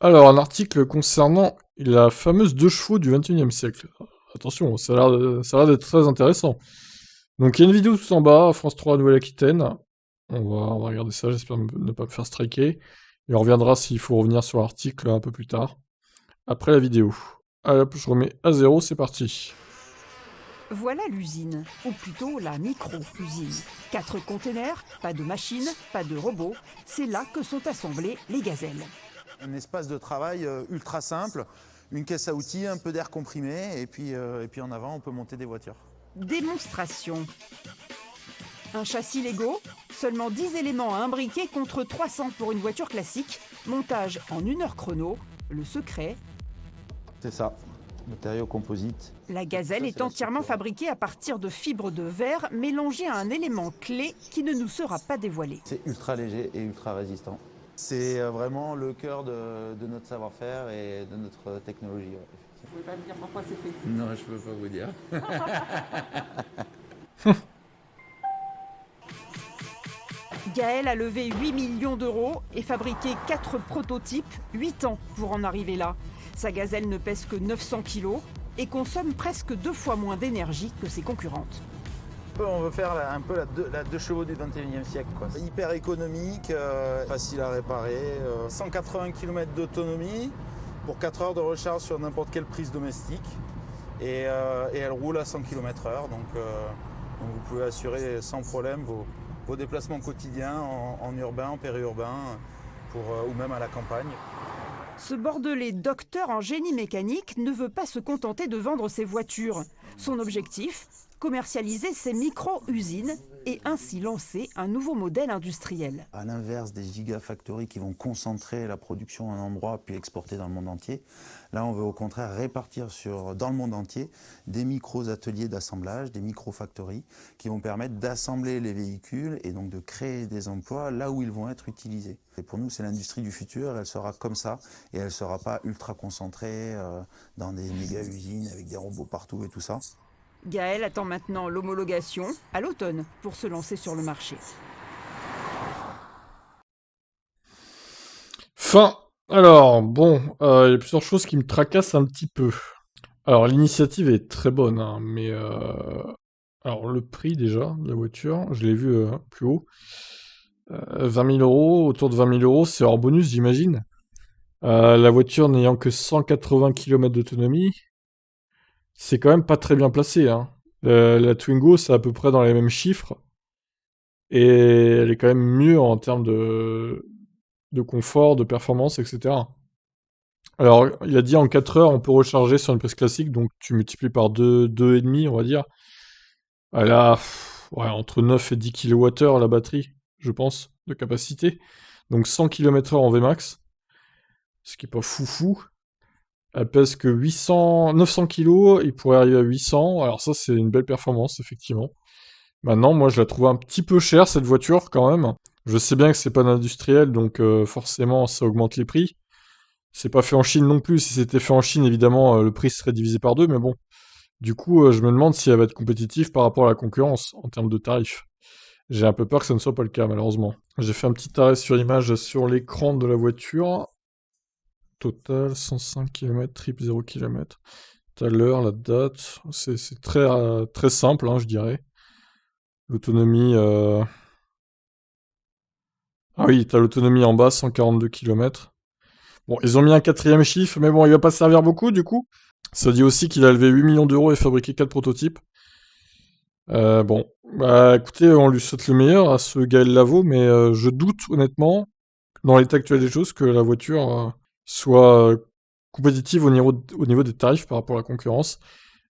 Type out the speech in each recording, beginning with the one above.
Alors, un article concernant la fameuse 2 chevaux du 21e siècle. Attention, ça a l'air d'être très intéressant. Donc, il y a une vidéo tout en bas, France 3 Nouvelle-Aquitaine. On va regarder ça, j'espère ne pas me faire striker. Et on reviendra s'il faut revenir sur l'article un peu plus tard, après la vidéo. Allez hop, je remets à zéro, c'est parti. Voilà l'usine, ou plutôt la micro-usine. 4 containers, pas de machines, pas de robots. C'est là que sont assemblées les gazelles. Un espace de travail ultra simple, une caisse à outils, un peu d'air comprimé, et puis en avant, on peut monter des voitures. Démonstration. Un châssis Lego, seulement 10 éléments à imbriquer contre 300 pour une voiture classique. Montage en 1 heure chrono. Le secret, C'est ça, matériaux composites. la gazelle est entièrement fabriquée à partir de fibres de verre mélangées à un élément clé qui ne nous sera pas dévoilé. C'est ultra léger et ultra résistant. C'est vraiment le cœur de notre savoir-faire et de notre technologie. Ouais, Vous pouvez pas me dire pourquoi c'est fait? non, je peux pas vous dire. Gaël a levé 8 millions d'euros et fabriqué 4 prototypes, 8 ans pour en arriver là. Sa gazelle ne pèse que 900 kilos et consomme presque 2 fois moins d'énergie que ses concurrentes. On veut faire un peu la 2 chevaux du 21e siècle, quoi. Hyper économique, facile à réparer, 180 km d'autonomie pour 4 heures de recharge sur n'importe quelle prise domestique. Et elle roule à 100 km/h, donc vous pouvez assurer sans problème vos déplacements quotidiens en urbain, en périurbain ou même à la campagne. Ce Bordelais docteur en génie mécanique ne veut pas se contenter de vendre ses voitures. Son objectif, commercialiser ses micro-usines et ainsi lancer un nouveau modèle industriel. À l'inverse des gigafactories qui vont concentrer la production à un endroit puis exporter dans le monde entier, là on veut au contraire répartir dans le monde entier des micro-ateliers d'assemblage, des micro-factories qui vont permettre d'assembler les véhicules et donc de créer des emplois là où ils vont être utilisés. Et pour nous c'est l'industrie du futur, elle sera comme ça et elle ne sera pas ultra concentrée dans des méga-usines avec des robots partout et tout ça. Gaël attend maintenant l'homologation à l'automne pour se lancer sur le marché. Fin. Alors, bon, il y a plusieurs choses qui me tracassent un petit peu. Alors, l'initiative est très bonne, hein, mais... Alors, le prix, déjà, de la voiture, je l'ai vu plus haut. 20 000 euros, autour de 20 000 euros, c'est hors bonus, j'imagine. La voiture n'ayant que 180 km d'autonomie, c'est quand même pas très bien placé, hein. La Twingo, c'est à peu près dans les mêmes chiffres. Et elle est quand même mieux en termes de confort, de performance, etc. Alors, il a dit en 4 heures, on peut recharger sur une prise classique, donc tu multiplies par 2,5, on va dire. Elle a ouais, entre 9 et 10 kWh la batterie, je pense, de capacité. Donc 100 km/h en Vmax, ce qui est pas foufou. Elle pèse que 900 kg, il pourrait arriver à 800. Alors ça, c'est une belle performance, effectivement. Maintenant, moi, je la trouve un petit peu chère, cette voiture, quand même. Je sais bien que c'est pas d'industriel, donc forcément, ça augmente les prix. C'est pas fait en Chine non plus. Si c'était fait en Chine, évidemment, le prix serait divisé par deux, mais bon. Du coup, je me demande si elle va être compétitive par rapport à la concurrence, en termes de tarifs. J'ai un peu peur que ça ne soit pas le cas, malheureusement. J'ai fait un petit arrêt sur image sur l'écran de la voiture. Total, 105 km, trip 0 km. T'as l'heure, la date. C'est très, très simple, hein, je dirais. L'autonomie... Ah oui, t'as l'autonomie en bas, 142 km. Bon, ils ont mis un quatrième chiffre, mais bon, il va pas servir beaucoup, du coup. Ça dit aussi qu'il a levé 8 millions d'euros et fabriqué 4 prototypes. Bon, bah écoutez, on lui souhaite le meilleur à ce Gaël Lavaux, mais je doute honnêtement, dans l'état actuel des choses, que la voiture soit compétitive au niveau des tarifs par rapport à la concurrence.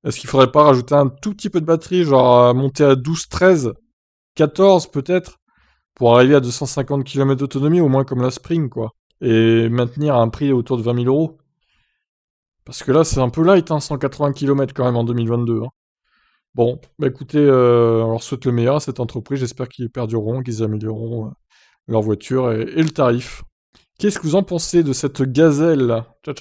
Est-ce qu'il faudrait pas rajouter un tout petit peu de batterie, genre monter à 12, 13, 14 peut-être, pour arriver à 250 km d'autonomie, au moins comme la Spring, quoi, et maintenir un prix autour de 20 000 euros? Parce que là, c'est un peu light, hein, 180 km quand même en 2022, hein. Bon, bah écoutez, on leur souhaite le meilleur à cette entreprise. J'espère qu'ils perdureront, qu'ils amélioreront leur voiture et le tarif. Qu'est-ce que vous en pensez de cette gazelle là? Ciao, ciao.